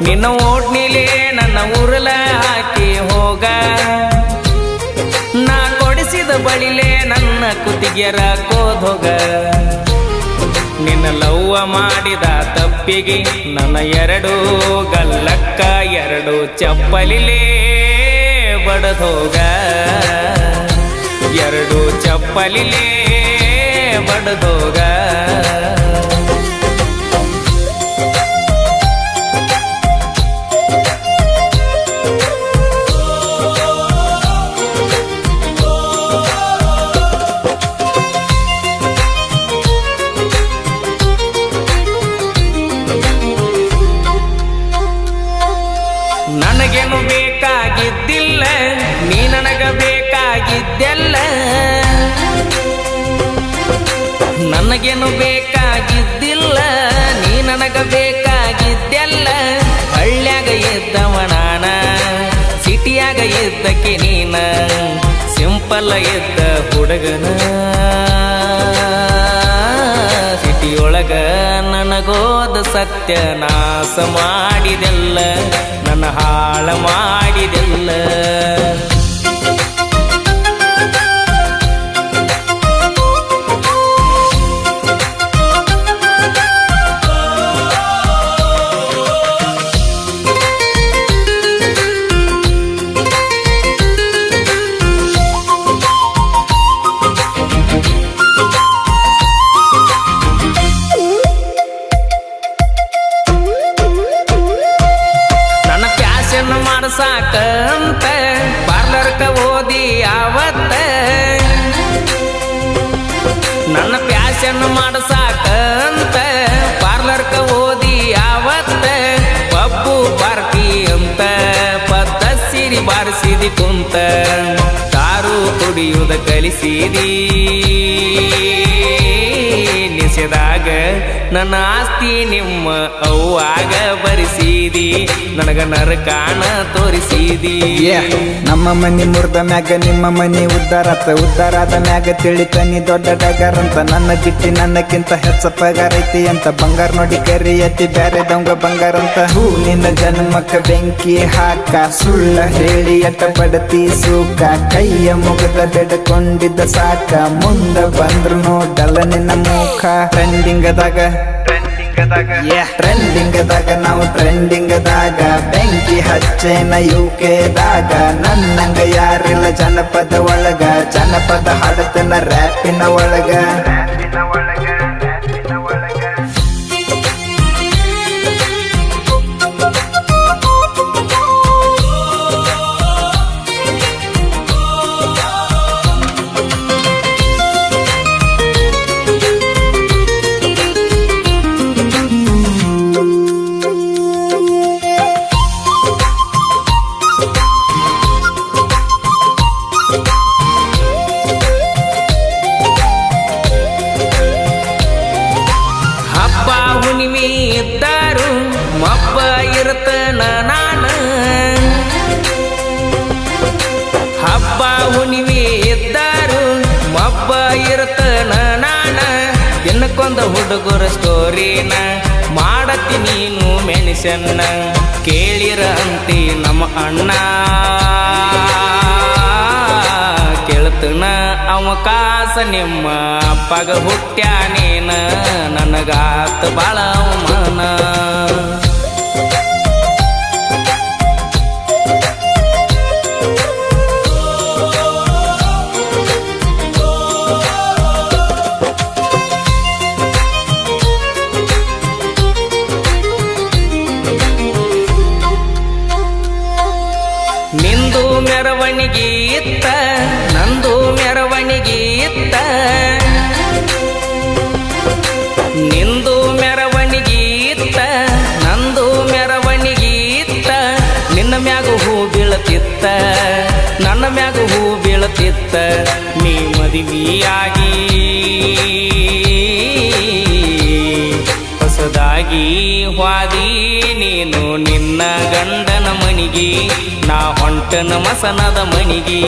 ನಿನ್ನ ಓಟ್ನಿಲೆ ನನ್ನ ಉರುಳ ಹಾಕಿ ಹೋಗ, ನಾ ಕೊಡಿಸಿದ ಬಳಿಲೆ ನನ್ನ ಕುತ್ತಿಗೆರ ಕೋದೋಗ. ನಿನ್ನ ಲವ್ವ ಮಾಡಿದ ತಪ್ಪಿಗೆ ನನ್ನ ಎರಡು ಗಲ್ಲಕ್ಕ ಎರಡು ಚಪ್ಪಲಿಲೆ ಬಡದೋಗ, ಎರಡು ಚಪ್ಪಲಿಲೆ ಬಡದೋಗ. ನನಗೇನು ಬೇಕಾಗಿದ್ದಿಲ್ಲ, ನೀ ನನಗ ಬೇಕಾಗಿದ್ದೆಲ್ಲ. ನನಗೇನು ಬೇಕಾಗಿದ್ದಿಲ್ಲ, ನೀ ನನಗ ಬೇಕಾಗಿದ್ದೆಲ್ಲ. ಹಳ್ಳ್ಯಾಗ ಇದ್ದವ ನಾನ, ಸಿಟಿಯಾಗ ಇದ್ದಕ್ಕೆ ನೀನ, ಸಿಂಪಲ್ ಇದ್ದ ಹುಡುಗನ. ಸಿಟಿಯೊಳಗ ನನಗೋದ ಸತ್ಯ ನಾಶ ಮಾಡಿದೆಲ್ಲ, ನನ್ನ ಹಾಳ ಮಾಡಿದೆಲ್ಲ. ಸಾಕಂತ ಪಾರ್ಲರ್ಕ ಓದಿ ಆವತ್ತ, ನನ್ನ ಪ್ಯಾಶನ್ ಮಾಡಸಾಕಂತ ಪಾರ್ಲರ್ಕ ಓದಿ ಆವತ್ತ. ಪಬ್ಬು ಪಾರ್ಟಿ ಅಂತ ಪದ್ದ ಸಿರಿ ಬಾರಿಸಿದಿ ಕುಂತ, ಕಾರು ಕುಡಿಯುವುದ ಕಲಿಸಿದಿ. ನಿಷೇದಾಗ ನನ್ನ ಆಸ್ತಿ ನಿಮ್ಮ ಅವ್ವಾಗ ಬರಿಸಿದಿ, ನನಗ ನರಕಾಣ ತೋರಿಸಿದಿ. ನಮ್ಮ ಮನಿ ಮುರ್ದ ಮ್ಯಾಗ ನಿಮ್ಮ ಮನಿ ಉದ್ದಾರತ್ತ, ಉದ್ದಾರಾದ ಮ್ಯಾಗ ತಿಳಿತ ನೀ ದೊಡ್ಡ ಡಗರಂತ. ನನ್ನ ಜಿಟ್ಟಿ ನನ್ನಕ್ಕಿಂತ ಹೆಚ್ಚ ಪಗಾರ ಐತಿ ಅಂತ, ಬಂಗಾರ ನೋಡಿ ಕರಿಯತಿ ಬ್ಯಾರೆ ದೊಂಗ ಬಂಗಾರ ಅಂತ. ಹೂ ನಿನ್ನ ಜನ್ಮಕ್ಕ ಬೆಂಕಿ ಹಾಕ, ಸುಳ್ಳ ಹೇಳಿ ಎಟ್ಟ ಬಡತಿ ಸೂಕ. ಕೈಯ ಮುಗದ ಬೆಡಕೊಂಡಿದ್ದ ಸಾಕ, ಮುಂದ ಬಂದ್ರು ನೋಡಲ್ಲ ನಿನ್ನ ಮುಖ. ಟ್ರೆಂಡಿಂಗದಾಗ ನಾವು ಟ್ರೆಂಡಿಂಗದಾಗ ಬೆಂಕಿ ಹಚ್ಚೇನ ಯುಕೆದಾಗ. ನನ್ನಂಗ ಯಾರಿಲ್ಲ ಜನಪದ ಒಳಗ, ಜನಪದ ಹಾಡತನ ರ್ಯಾಪಿನ ಒಳಗ. ಇದ್ದಾರು ಮಬ್ಬ ಇರ್ತನ ನಾನ, ಹಬ್ಬ ಹುಣ್ಣಿಮೆ ಇದ್ದಾರು ಮಬ್ಬ ಇರ್ತನ ನಾನ. ದಿನಕ್ಕೊಂದ ಹುಡುಗರ ಸ್ಟೋರಿನ ಮಾಡತಿ ನೀನು ಮೆನ್ಷನ್ನ. ಕೇಳಿರ ಅಂತಿ ನಮ್ಮ ಅಣ್ಣ, ಕೇಳ್ತನ ಅವಕಾಶ ನಿಮ್ಮ ಅಪ್ಪಗ ಹುಟ್ಟ್ಯಾನೇನ. ನನಗಾತ ಬಾಳ ಅವಮಾನ. ನಿಂದು ಮೆರವಣಿಗೆ ಇತ್ತ, ನಂದು ಮೆರವಣಿಗೆ ಇತ್ತ. ನಿಂದು ಮೆರವಣಿಗೆ ಇತ್ತ, ನಂದು ಮೆರವಣಿಗೆ ಇತ್ತ. ನಿನ್ನ ಮ್ಯಾಗ ಹೂ ಬೀಳತಿತ್ತ, ನೀಯಾಗಿ ಹೊಸದಾಗಿ ವಾದಿ ನೀನು ನಿನ್ನ ಗಂಡನ ಮನಿಗೆ ನಾ ಹೊಂಟನ ಮಸನದ ಮನಿಗೆ